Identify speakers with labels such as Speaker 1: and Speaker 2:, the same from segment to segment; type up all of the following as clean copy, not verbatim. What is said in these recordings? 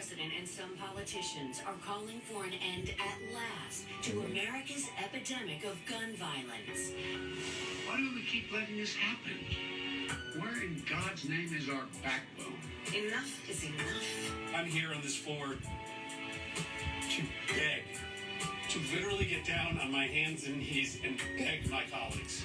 Speaker 1: president and some politicians are calling for an end at last to America's epidemic of gun violence.
Speaker 2: Why do we keep letting this happen? Where in God's name is our backbone?
Speaker 1: Enough is enough.
Speaker 3: I'm here on this floor to beg, to literally get down on my hands and knees and beg my colleagues.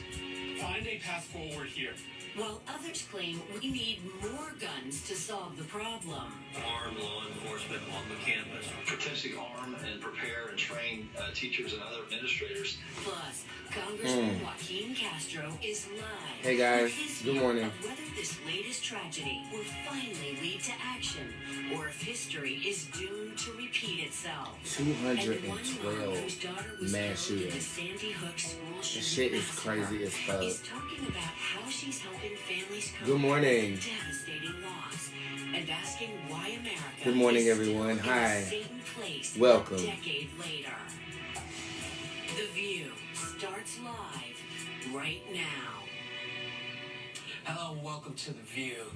Speaker 3: Find a path forward here.
Speaker 1: While others claim we need more guns to solve the problem.
Speaker 4: Arm law enforcement on the campus.
Speaker 5: Potentially arm and prepare and train teachers and other administrators.
Speaker 1: Plus, Congressman Joaquin Castro is live.
Speaker 6: Hey guys, good morning.
Speaker 1: Of whether this latest tragedy will finally lead to action, or if history is doomed to repeat itself.
Speaker 6: 212 mass shootings. This shit is crazy as fuck.
Speaker 1: Is talking about how she's helping families cope
Speaker 6: Good morning.
Speaker 1: with devastating loss, and asking why America
Speaker 6: Good morning,
Speaker 1: is
Speaker 6: everyone.
Speaker 1: still
Speaker 6: Hi.
Speaker 1: in the same place
Speaker 6: Welcome.
Speaker 1: a decade later. The View starts live right now.
Speaker 7: Hello and welcome to The View.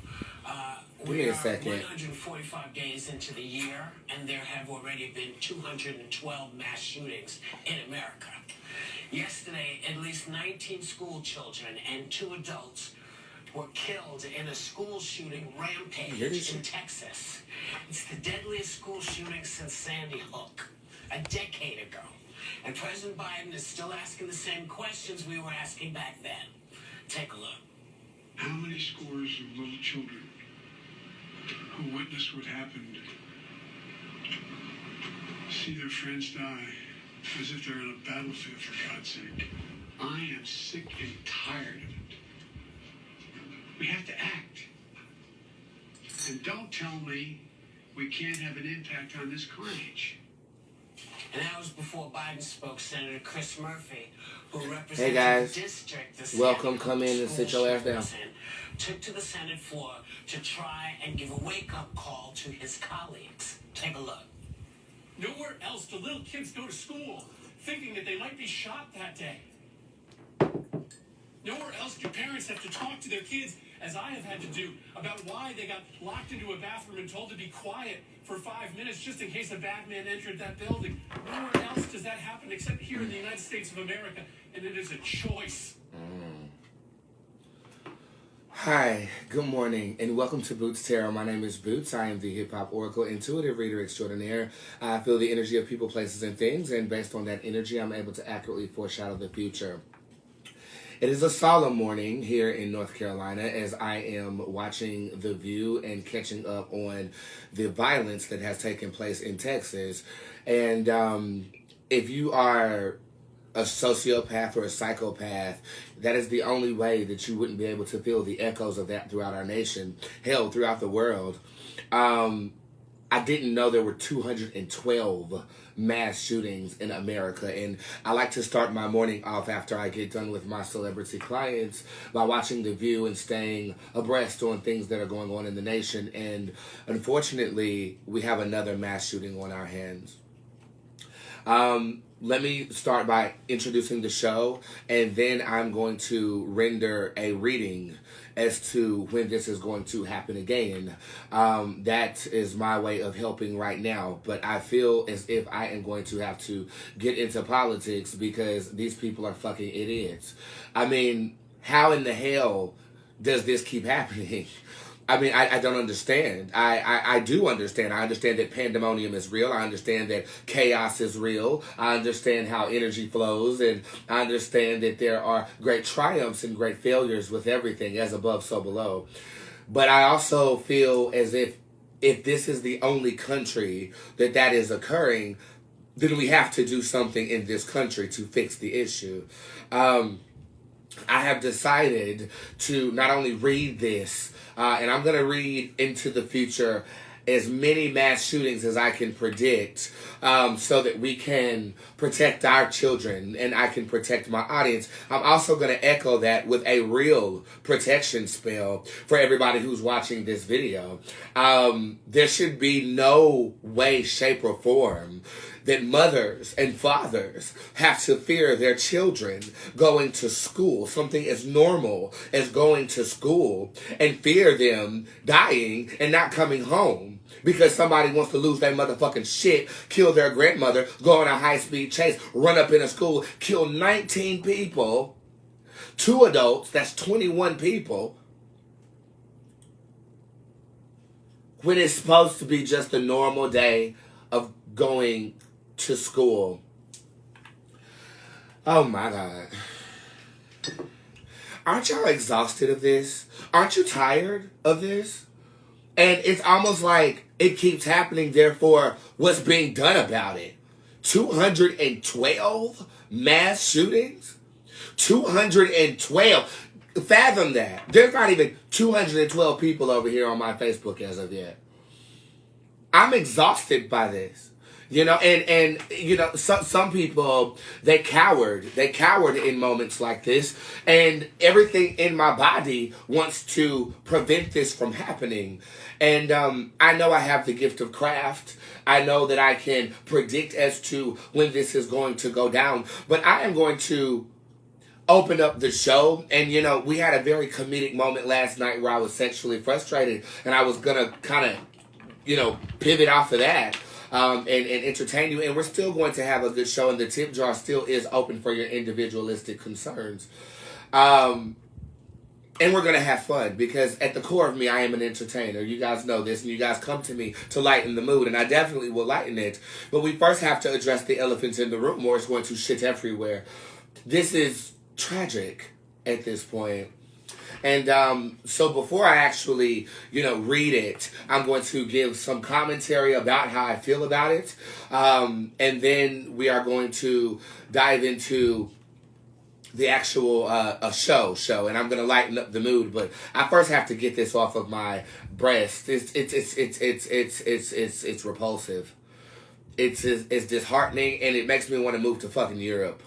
Speaker 6: Give me a second.
Speaker 7: 145 days into the year, and there have already been 212 mass shootings in America. Yesterday, at least 19 school children and 2 adults were killed in a school shooting rampage in Texas. It's the deadliest school shooting since Sandy Hook, a decade ago. And President Biden is still asking the same questions we were asking back then. Take a look.
Speaker 2: How many scores of little children who witnessed what happened see their friends die as if they're on a battlefield, for God's sake? I am sick and tired of it. We have to act. And don't tell me we can't have an impact on this carnage.
Speaker 7: And hours before Biden spoke, Senator Chris Murphy, who represents
Speaker 6: Hey guys,
Speaker 7: the district, the
Speaker 6: welcome.
Speaker 7: Sandy
Speaker 6: Come
Speaker 7: Hook
Speaker 6: in and sit your ass down.
Speaker 7: school shooting, took to the Senate floor to try and give a wake-up call to his colleagues. Take a look.
Speaker 3: Nowhere else do little kids go to school thinking that they might be shot that day. Nowhere else do parents have to talk to their kids, as I have had to do, about why they got locked into a bathroom and told to be quiet for 5 minutes just in case a bad man entered that building. Nowhere else does that happen except here in the United States of America, and it is a choice.
Speaker 6: Hi, good morning, and welcome to Bootz Tarot. My name is Bootz. I am the hip-hop oracle, intuitive reader extraordinaire. I feel the energy of people, places, and things, and based on that energy, I'm able to accurately foreshadow the future. It is a solemn morning here in North Carolina as I am watching The View and catching up on the violence that has taken place in Texas. And if you are a sociopath or a psychopath, that is the only way that you wouldn't be able to feel the echoes of that throughout our nation, hell, throughout the world. I didn't know there were 212 mass shootings in America, and I like to start my morning off after I get done with my celebrity clients by watching The View and staying abreast on things that are going on in the nation. And unfortunately, we have another mass shooting on our hands. Let me start by introducing the show, and then I'm going to render a reading as to when this is going to happen again. That is my way of helping right now, but I feel as if I am going to have to get into politics because these people are fucking idiots. I mean, how in the hell does this keep happening? I mean, I don't understand. I do understand. I understand that pandemonium is real. I understand that chaos is real. I understand how energy flows. And I understand that there are great triumphs and great failures with everything, as above, so below. But I also feel as if this is the only country that is occurring, then we have to do something in this country to fix the issue. I have decided to not only read this, and I'm going to read into the future as many mass shootings as I can predict, so that we can protect our children and I can protect my audience. I'm also going to echo that with a real protection spell for everybody who's watching this video. There should be no way, shape, or form that mothers and fathers have to fear their children going to school, something as normal as going to school, and fear them dying and not coming home. because somebody wants to lose their motherfucking shit, kill their grandmother, go on a high-speed chase, run up in a school, kill 19 people, 2 adults, that's 21 people, when it's supposed to be just a normal day of going to school. Oh my God. Aren't y'all exhausted of this? Aren't you tired of this? And it's almost like it keeps happening, therefore, what's being done about it? 212 mass shootings? 212. Fathom that. There's not even 212 people over here on my Facebook as of yet. I'm exhausted by this. You know, and you know, some people, they cowered in moments like this, and everything in my body wants to prevent this from happening. And I know I have the gift of craft. I know that I can predict as to when this is going to go down, but I am going to open up the show. And you know, we had a very comedic moment last night where I was sexually frustrated, and I was gonna kind of, you know, pivot off of that. And entertain you. And we're still going to have a good show, and the tip jar still is open for your individualistic concerns. And we're going to have fun, because at the core of me, I am an entertainer. You guys know this, and you guys come to me to lighten the mood, and I definitely will lighten it. But we first have to address the elephant in the room, or it's going to shit everywhere. This is tragic at this point. And so before I actually, you know, read it, I'm going to give some commentary about how I feel about it. And then we are going to dive into the actual show. And I'm going to lighten up the mood. But I first have to get this off of my breast. It's repulsive. It's disheartening, and it makes me want to move to fucking Europe.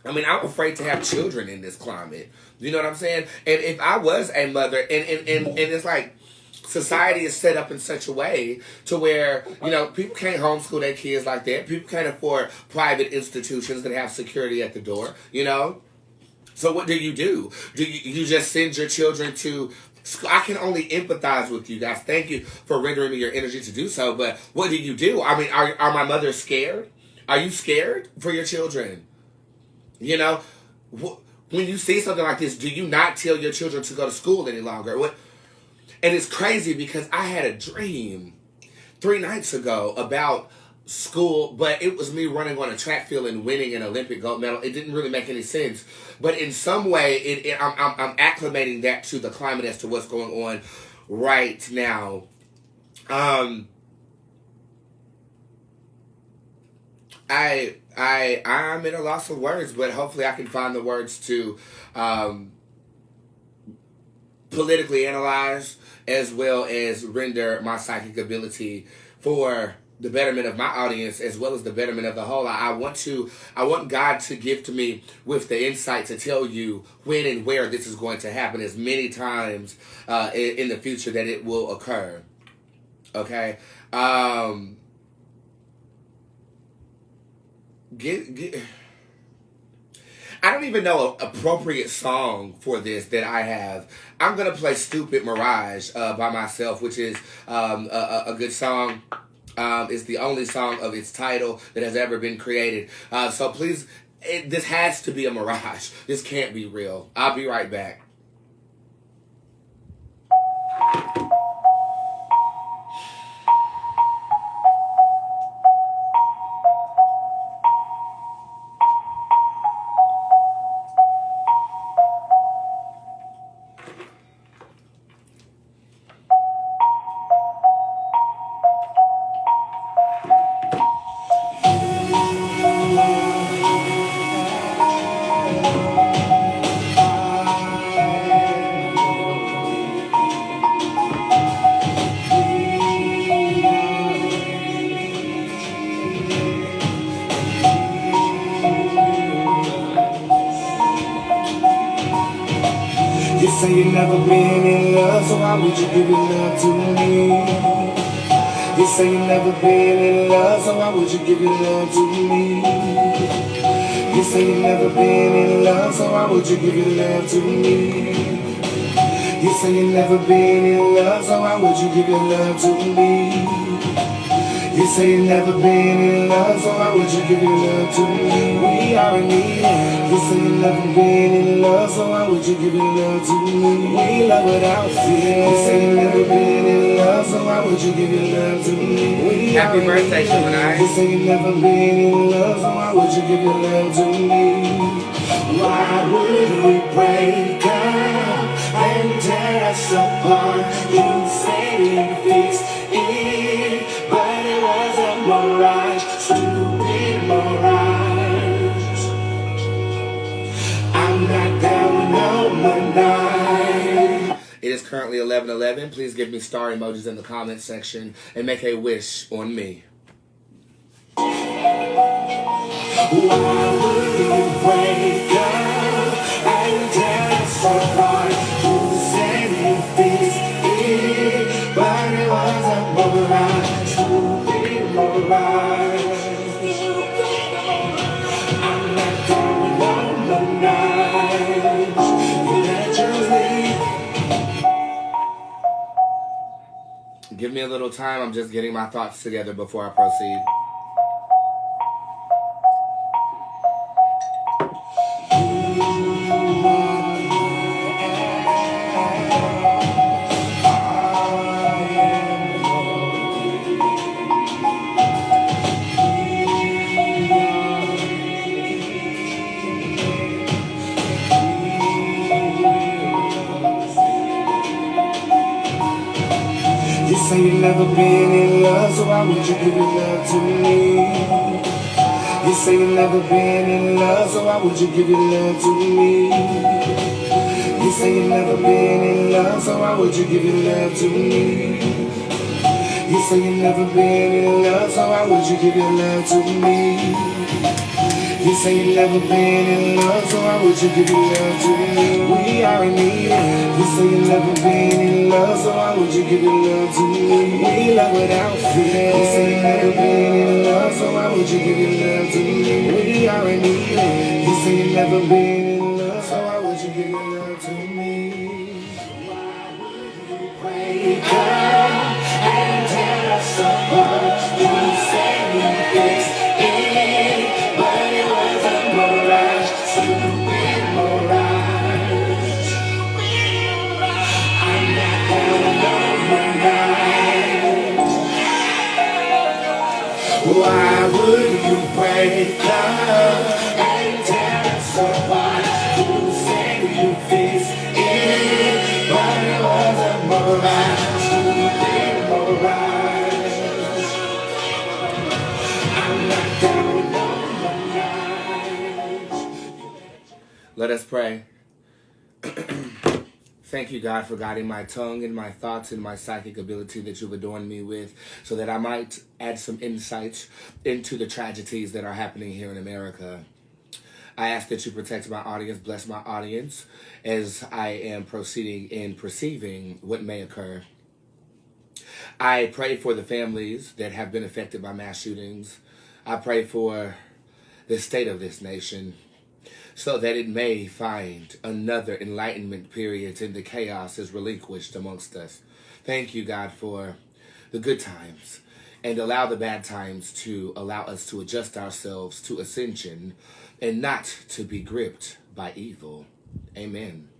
Speaker 6: I mean, I'm afraid to have children in this climate. You know what I'm saying? And if I was a mother, and it's like society is set up in such a way to where, you know, people can't homeschool their kids like that. People can't afford private institutions that have security at the door, you know? So what do? Do you just send your children to school? I can only empathize with you guys. Thank you for rendering me your energy to do so. But what do? I mean, are my mothers scared? Are you scared for your children? You know, when you see something like this, do you not tell your children to go to school any longer? And it's crazy, because I had a dream 3 nights ago about school, but it was me running on a track field and winning an Olympic gold medal. It didn't really make any sense. But in some way, I'm acclimating that to the climate as to what's going on right now. I'm at a loss of words, but hopefully I can find the words to politically analyze, as well as render my psychic ability for the betterment of my audience, as well as the betterment of the whole. I want God to gift me with the insight to tell you when and where this is going to happen, as many times in the future that it will occur. Okay? I don't even know an appropriate song for this that I have. I'm going to play Stupid Mirage by myself, which is a good song. It's the only song of its title that has ever been created. So please, this has to be a mirage. This can't be real. I'll be right back.
Speaker 8: Say you never been in love, so why would you give your love to me? You say you never been in love, so why would you give your love to me? You say you never been in love, so why would you give your love to me? You say you never been in love, so why would you give your love to me? You say you never been in love, so why would you give your love to me? We are in need. You say you never been in love, so why would you give your love to me? We love without fear. You say you never been in love, so why would you give your love to me? We
Speaker 6: Happy birthday, Gemini.
Speaker 8: You say you never been in love, so why would you give your love to me? Why would we break up and tear us apart? You said you fixed it, but it was a mirage, stupid mirage. I'm not down with no Monday.
Speaker 6: It is currently 11:11. Please give me star emojis in the comment section and make a wish on me.
Speaker 8: Why would you break up and tear us apart? You said you fixed it, but it was a mirage, stupid mirage. I'm not going on the night. You better choose me.
Speaker 6: Give me a little time. I'm just getting my thoughts together before I proceed.
Speaker 8: You say you never been in love, so why would you give your love to me? You say you never been in love, so why would you give your love to me? You say you never been in love, so why would you give your love to me? You say you never been in love, so why would you give your love to me? You say you never been in love, so why would you give your love to me? We are in need. You say you never been in love, so why would you give your love to me? We love without fear. You say you never been in love, so why would you give your love to me? We are in need. You say you never been in love, so why would you give your love to me? Why would you break up and tear us apart? You say you fixed it, but it was a mirage, stupid mirage. I'm not going overnight. Why would you break up and tear us apart? You said you fixed it, but it was a mirage, stupid mirage. I'm not going overnight.
Speaker 6: Let us pray. Thank you, God, for guiding my tongue and my thoughts and my psychic ability that you've adorned me with so that I might add some insights into the tragedies that are happening here in America. I ask that you protect my audience, bless my audience as I am proceeding in perceiving what may occur. I pray for the families that have been affected by mass shootings. I pray for the state of this nation, so that it may find another enlightenment period and the chaos is relinquished amongst us. Thank you, God, for the good times, and allow the bad times to allow us to adjust ourselves to ascension and not to be gripped by evil. Amen.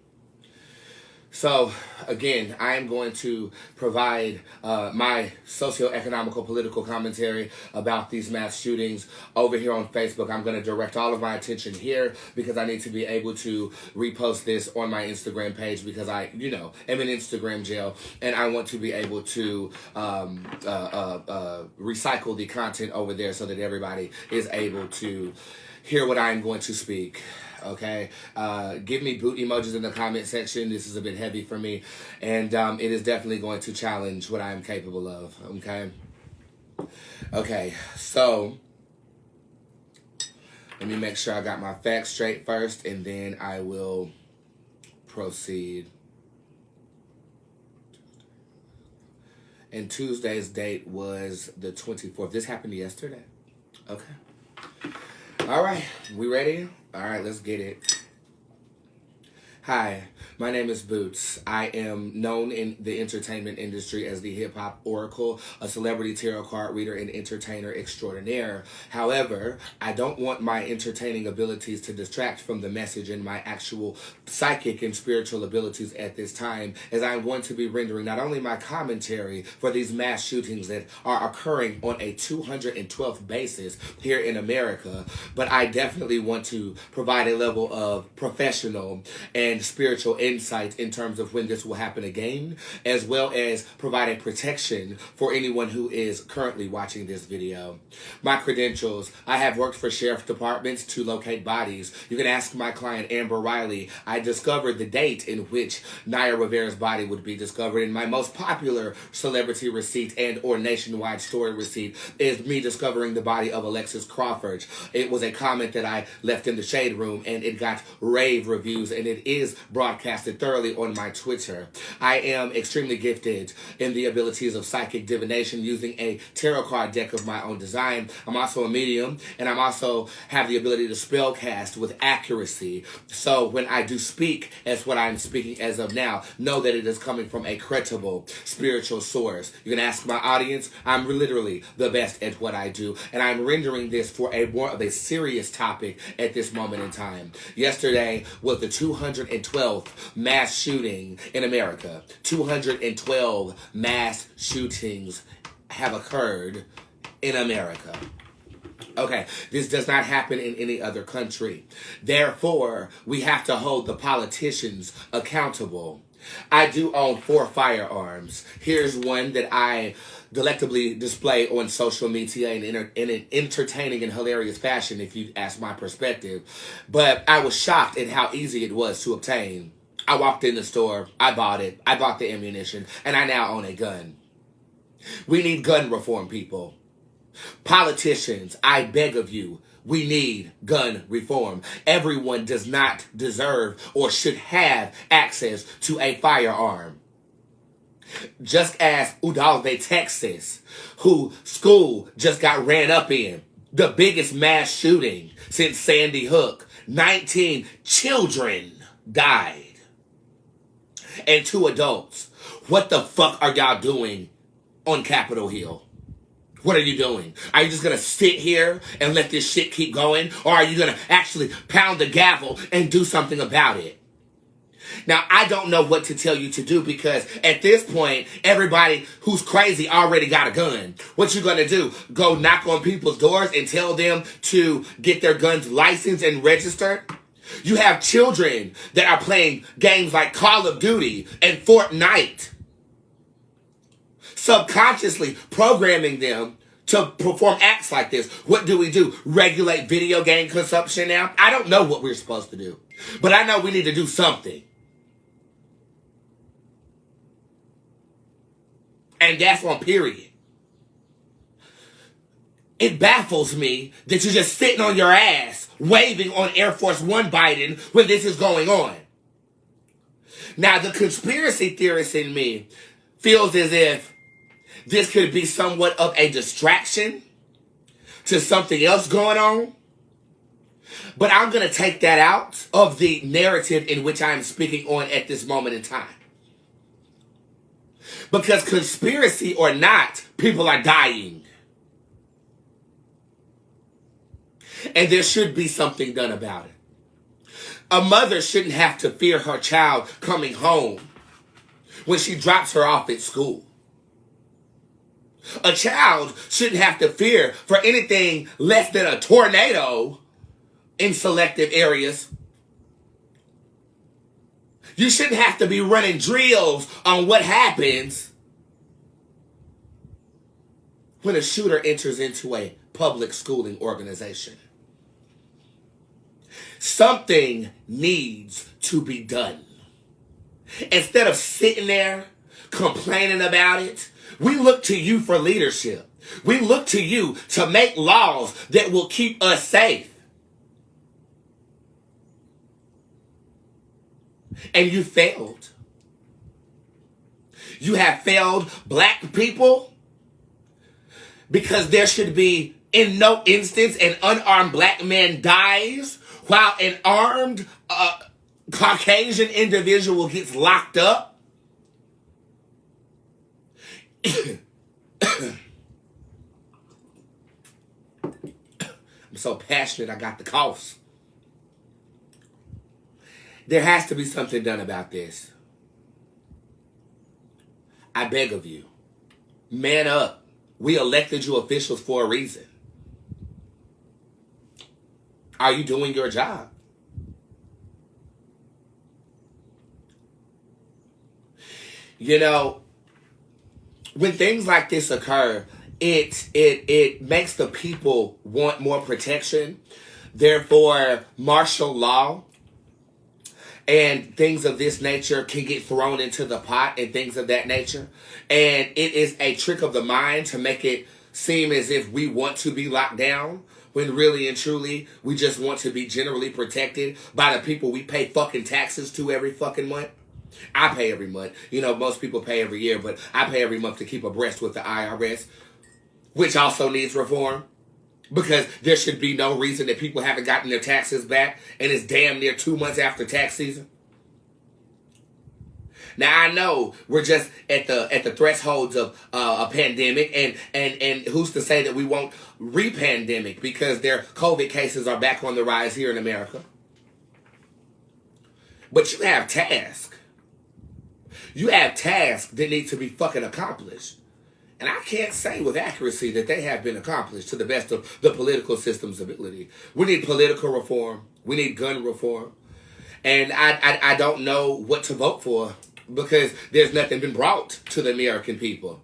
Speaker 6: So, again, I am going to provide my socio-economical political commentary about these mass shootings over here on Facebook. I'm going to direct all of my attention here because I need to be able to repost this on my Instagram page because I, am in Instagram jail and I want to be able to recycle the content over there so that everybody is able to hear what I'm going to speak. Okay, give me boot emojis in the comment section. This is a bit heavy for me, and it is definitely going to challenge what I am capable of. Okay, so let me make sure I got my facts straight first, and then I will proceed. And Tuesday's date was the 24th. This happened yesterday. Okay. All right, we ready? All right, let's get it. Hi, My name is Bootz. I am known in the entertainment industry as the hip-hop oracle, a celebrity tarot card reader, and entertainer extraordinaire. However, I don't want my entertaining abilities to distract from the message and my actual psychic and spiritual abilities at this time, as I'm going to be rendering not only my commentary for these mass shootings that are occurring on a 212th basis here in America, but I definitely want to provide a level of professional and spiritual insight in terms of when this will happen again, as well as providing protection for anyone who is currently watching this video. My credentials: I have worked for sheriff departments to locate bodies. You can ask my client Amber Riley. I discovered the date in which Naya Rivera's body would be discovered, and my most popular celebrity receipt and or nationwide story receipt is me discovering the body of Alexis Crawford. It was a comment that I left in the shade room, and it got rave reviews, and it is broadcasted thoroughly on my Twitter. I am extremely gifted in the abilities of psychic divination using a tarot card deck of my own design. I'm also a medium, and I'm also have the ability to spell cast with accuracy. So when I do speak as what I'm speaking as of now, know that it is coming from a credible spiritual source. You can ask my audience. I'm literally the best at what I do, and I'm rendering this for a more of a serious topic at this moment in time. Yesterday was the 212th mass shooting in America. 212 mass shootings have occurred in America. Okay, this does not happen in any other country. Therefore, we have to hold the politicians accountable. I do own 4 firearms. Here's one that I delectably display on social media in an entertaining and hilarious fashion, if you ask my perspective. But I was shocked at how easy it was to obtain. I walked in the store, I bought it, I bought the ammunition, and I now own a gun. We need gun reform, people. Politicians, I beg of you, we need gun reform. Everyone does not deserve or should have access to a firearm. Just ask Uvalde, Texas, who school just got ran up in. The biggest mass shooting since Sandy Hook. 19 children died. And 2 adults. What the fuck are y'all doing on Capitol Hill? What are you doing? Are you just going to sit here and let this shit keep going? Or are you going to actually pound the gavel and do something about it? Now, I don't know what to tell you to do, because at this point, everybody who's crazy already got a gun. What you going to do? Go knock on people's doors and tell them to get their guns licensed and registered? You have children that are playing games like Call of Duty and Fortnite, subconsciously programming them to perform acts like this. What do? Regulate video game consumption now? I don't know what we're supposed to do, but I know we need to do something. And that's on period. It baffles me that you're just sitting on your ass waving on Air Force One Biden when this is going on. Now, the conspiracy theorist in me feels as if this could be somewhat of a distraction to something else going on. But I'm going to take that out of the narrative in which I'm speaking on at this moment in time. Because conspiracy or not, people are dying. And there should be something done about it. A mother shouldn't have to fear her child coming home when she drops her off at school. A child shouldn't have to fear for anything less than a tornado in selective areas. You shouldn't have to be running drills on what happens when a shooter enters into a public schooling organization. Something needs to be done. Instead of sitting there complaining about it, we look to you for leadership. We look to you to make laws that will keep us safe. And you failed. You have failed black people, because there should be, in no instance, an unarmed black man dies while an armed Caucasian individual gets locked up, I'm so passionate I got the coughs. There has to be something done about this. I beg of you. Man up. We elected you officials for a reason. Are you doing your job? You know, when things like this occur, it makes the people want more protection. Therefore, martial law and things of this nature can get thrown into the pot and things of that nature. And it is a trick of the mind to make it seem as if we want to be locked down, when really and truly we just want to be generally protected by the people we pay fucking taxes to every fucking month. I pay every month. You know, most people pay every year, but I pay every month to keep abreast with the IRS, which also needs reform. Because there should be no reason that people haven't gotten their taxes back, and it's damn near 2 months after tax season. Now I know we're just at the thresholds of a pandemic, and who's to say that we won't re-pandemic, because their COVID cases are back on the rise here in America. But you have tasks. You have tasks that need to be fucking accomplished. And I can't say with accuracy that they have been accomplished to the best of the political system's ability. We need political reform. We need gun reform. And I don't know what to vote for, because there's nothing been brought to the American people.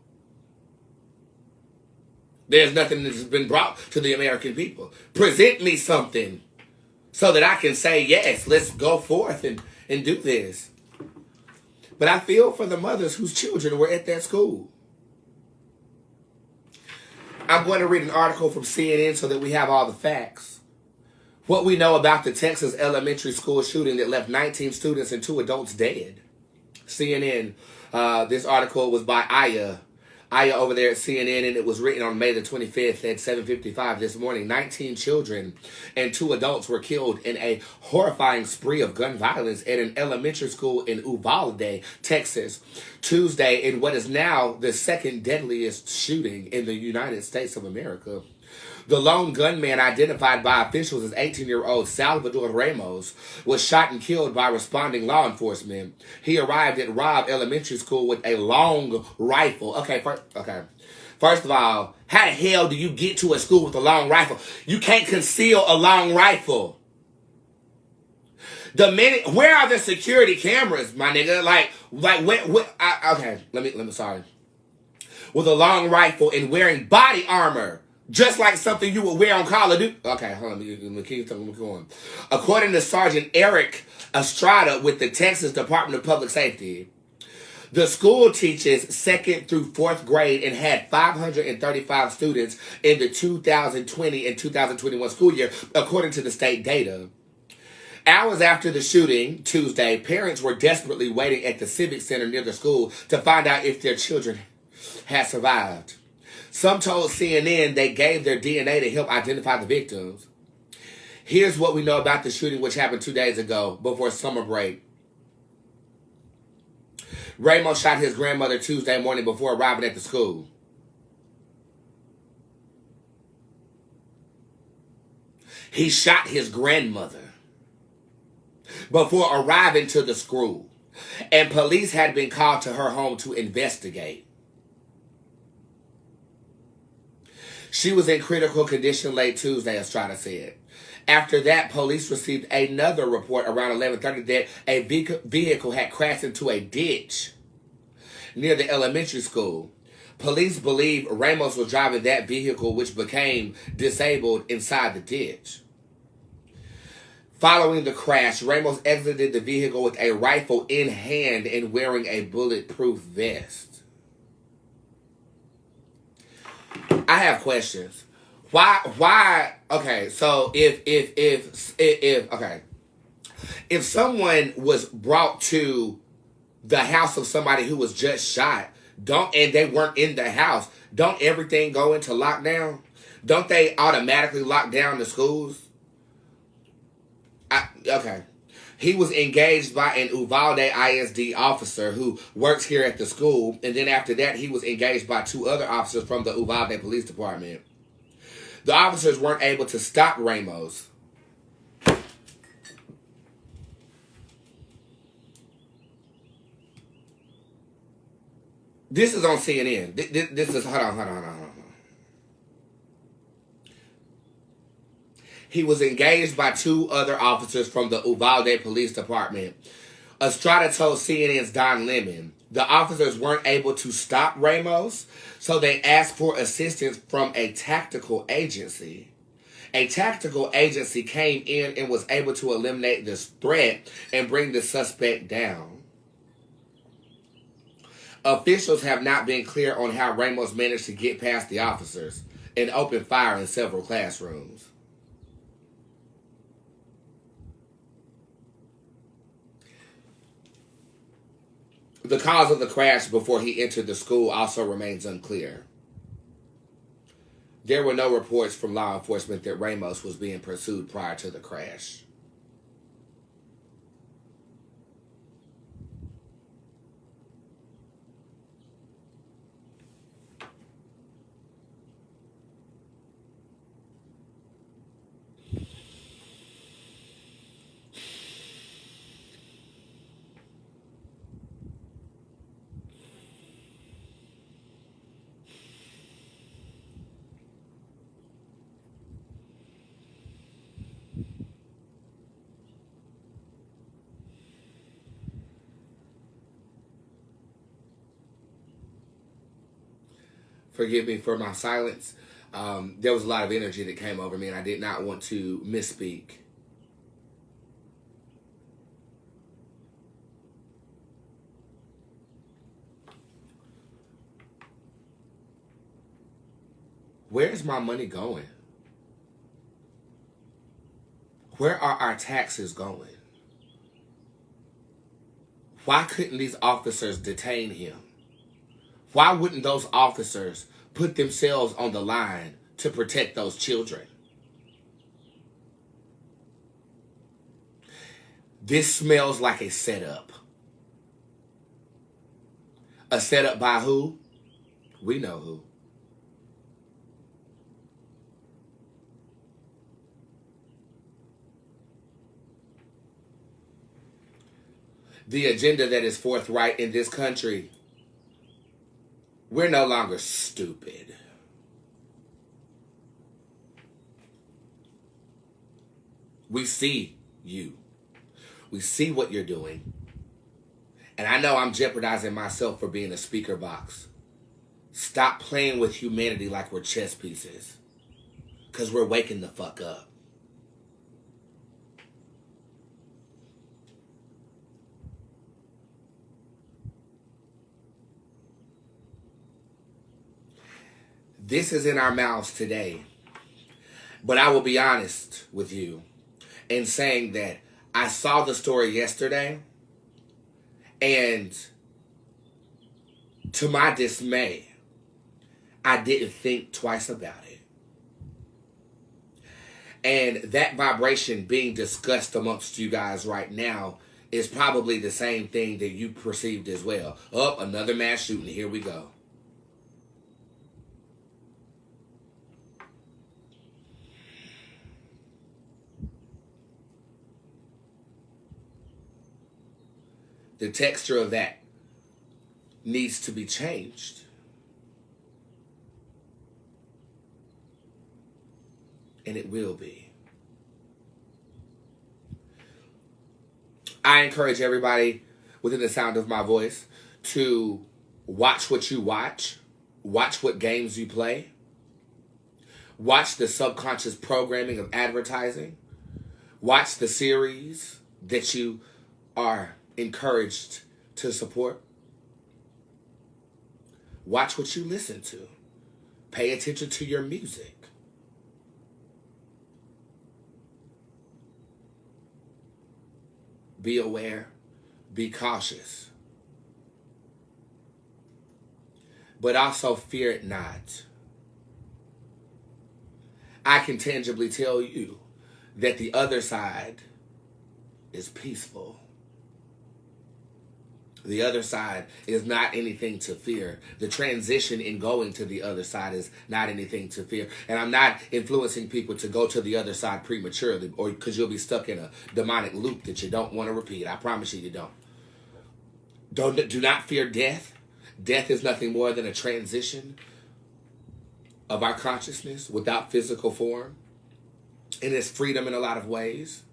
Speaker 6: There's nothing that's been brought to the American people. Present me something so that I can say, yes, let's go forth and do this. But I feel for the mothers whose children were at that school. I'm going to read an article from CNN so that we have all the facts. What we know about the Texas elementary school shooting that left 19 students and 2 adults dead. CNN, this article was by Aya over there at CNN, and it was written on May the 25th at 7:55 this morning. 19 children and 2 adults were killed in a horrifying spree of gun violence at an elementary school in Uvalde, Texas, Tuesday, in what is now the second deadliest shooting in the United States of America. The lone gunman, identified by officials as 18-year-old Salvador Ramos, was shot and killed by responding law enforcement. He arrived at Robb Elementary School with a long rifle. First of all, how the hell do you get to a school with a long rifle? You can't conceal a long rifle. Where are the security cameras, my nigga? Sorry. With a long rifle and wearing body armor. Just like something you would wear on Call of Duty. Okay, hold on. Let me keep going. According to Sergeant Eric Estrada with the Texas Department of Public Safety, the school teaches 2nd through 4th grade and had 535 students in the 2020 and 2021 school year, according to the state data. Hours after the shooting, Tuesday, parents were desperately waiting at the Civic Center near the school to find out if their children had survived. Some told CNN they gave their DNA to help identify the victims. Here's what we know about the shooting, which happened 2 days ago before summer break. Ramos shot his grandmother Tuesday morning before arriving at the school. He shot his grandmother before arriving to the school, and police had been called to her home to investigate. She was in critical condition late Tuesday, Estrada said. After that, police received another report around 11:30 that a vehicle had crashed into a ditch near the elementary school. Police believe Ramos was driving that vehicle, which became disabled inside the ditch. Following the crash, Ramos exited the vehicle with a rifle in hand and wearing a bulletproof vest. I have questions. Why? Okay, so if someone was brought to the house of somebody who was just shot, and they weren't in the house, don't everything go into lockdown? Don't they automatically lock down the schools? He was engaged by an Uvalde ISD officer who works here at the school. And then after that, he was engaged by 2 other officers from the Uvalde Police Department. The officers weren't able to stop Ramos. This is on CNN. This is, hold on. He was engaged by 2 other officers from the Uvalde Police Department. Estrada told CNN's Don Lemon the officers weren't able to stop Ramos, so they asked for assistance from a tactical agency. A tactical agency came in and was able to eliminate this threat and bring the suspect down. Officials have not been clear on how Ramos managed to get past the officers and open fire in several classrooms. The cause of the crash before he entered the school also remains unclear. There were no reports from law enforcement that Ramos was being pursued prior to the crash. Forgive me for my silence. There was a lot of energy that came over me, and I did not want to misspeak. Where's my money going? Where are our taxes going? Why couldn't these officers detain him? Why wouldn't those officers put themselves on the line to protect those children? This smells like a setup. A setup by who? We know who. The agenda that is forthright in this country. We're no longer stupid. We see you. We see what you're doing. And I know I'm jeopardizing myself for being a speaker box. Stop playing with humanity like we're chess pieces. Because we're waking the fuck up. This is in our mouths today. But I will be honest with you in saying that I saw the story yesterday, and to my dismay, I didn't think twice about it. And that vibration being discussed amongst you guys right now is probably the same thing that you perceived as well. Oh, another mass shooting. Here we go. The texture of that needs to be changed. And it will be. I encourage everybody within the sound of my voice to watch what you watch. Watch what games you play. Watch the subconscious programming of advertising. Watch the series that you are encouraged to support. Watch what you listen to. Pay attention to your music. Be aware. Be cautious. But also fear it not. I can tangibly tell you that the other side is peaceful. The other side is not anything to fear. The transition in going to the other side is not anything to fear. And I'm not influencing people to go to the other side prematurely, or because you'll be stuck in a demonic loop that you don't want to repeat. I promise you, you don't. Do not fear death. Death is nothing more than a transition of our consciousness without physical form. And it's freedom in a lot of ways.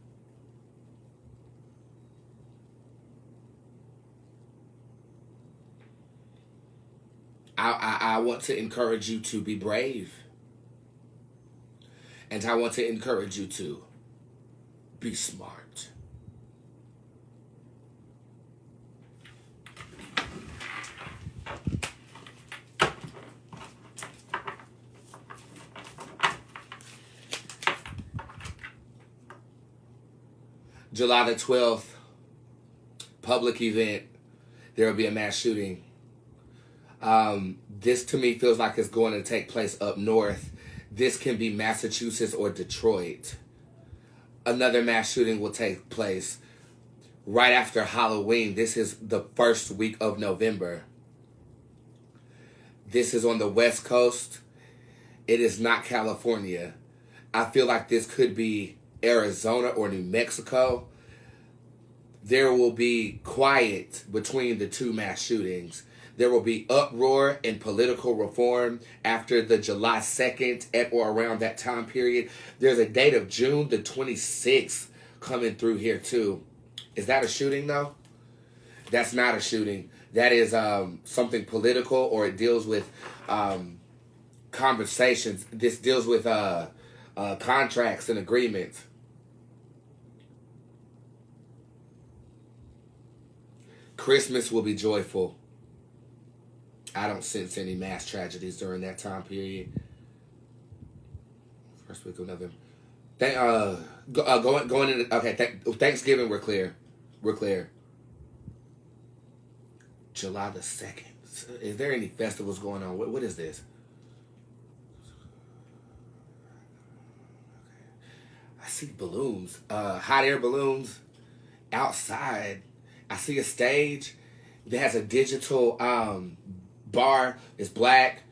Speaker 6: I want to encourage you to be brave. And I want to encourage you to be smart. July the 12th, public event, there will be a mass shooting. This to me feels like it's going to take place up north. This can be Massachusetts or Detroit. Another mass shooting will take place right after Halloween. This is the first week of November. This is on the West Coast. It is not California. I feel like this could be Arizona or New Mexico. There will be quiet between the two mass shootings. There will be uproar and political reform after the July 2nd at or around that time period. There's a date of June the 26th coming through here too. Is that a shooting though? That's not a shooting. That is something political, or it deals with conversations. This deals with contracts and agreements. Christmas will be joyful. I don't sense any mass tragedies during that time period. First week of November. Going into, okay, Thanksgiving, we're clear. We're clear. July the 2nd. Is there any festivals going on? What is this? I see balloons. Hot air balloons outside. I see a stage that has a digital bar. It's black.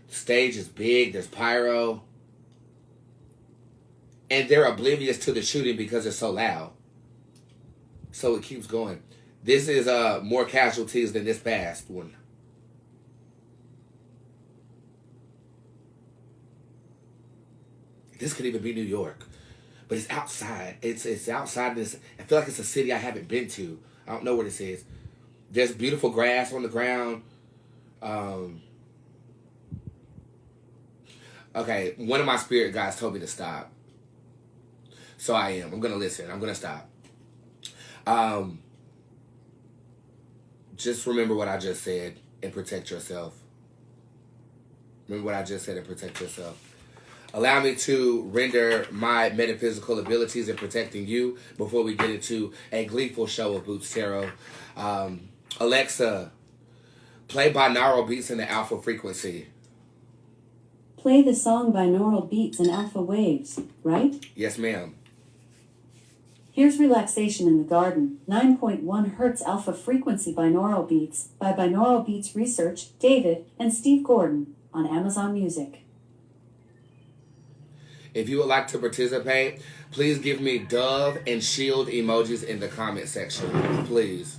Speaker 6: The stage is big. There's pyro. And they're oblivious to the shooting because it's so loud. So it keeps going. This is more casualties than this past one. This could even be New York. But it's outside. It's outside this. I feel like it's a city I haven't been to. I don't know where this is. There's beautiful grass on the ground. Okay, one of my spirit guides told me to stop. So I am. I'm going to listen. I'm going to stop. Just remember what I just said and protect yourself. Remember what I just said and protect yourself. Allow me to render my metaphysical abilities in protecting you before we get into a gleeful show of Bootz Tarot. Alexa, play binaural beats in the alpha frequency.
Speaker 9: Play the song binaural beats in alpha waves, right?
Speaker 6: Yes, ma'am.
Speaker 9: Here's Relaxation in the Garden, 9.1 Hz alpha frequency binaural beats by Binaural Beats Research, David and Steve Gordon on Amazon Music.
Speaker 6: If you would like to participate, please give me dove and shield emojis in the comment section, please.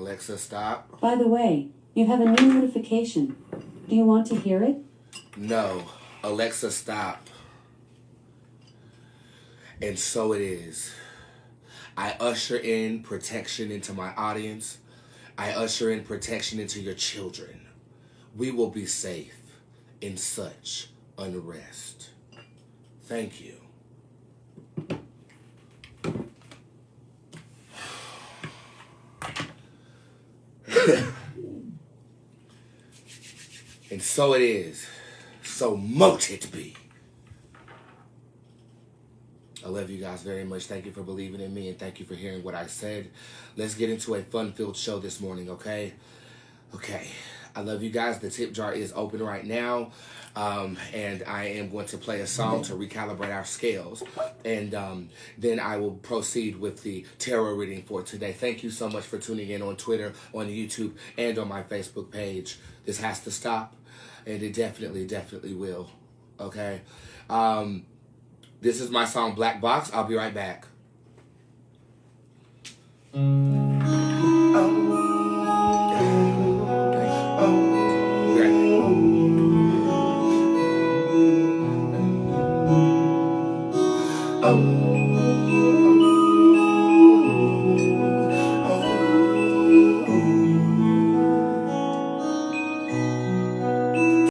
Speaker 6: Alexa, stop.
Speaker 9: By the way, you have a new notification. Do you want to hear it?
Speaker 6: No. Alexa, stop. And so it is. I usher in protection into my audience. I usher in protection into your children. We will be safe in such unrest. Thank you. And so it is. So mote it be. I love you guys very much. Thank you for believing in me, and thank you for hearing what I said. Let's get into a fun-filled show this morning, okay? Okay. I love you guys. The tip jar is open right now, and I am going to play a song to recalibrate our scales, and then I will proceed with the tarot reading for today. Thank you so much for tuning in on Twitter, on YouTube, and on my Facebook page. This has to stop, and it definitely will, okay? This is my song, Black Box. I'll be right back.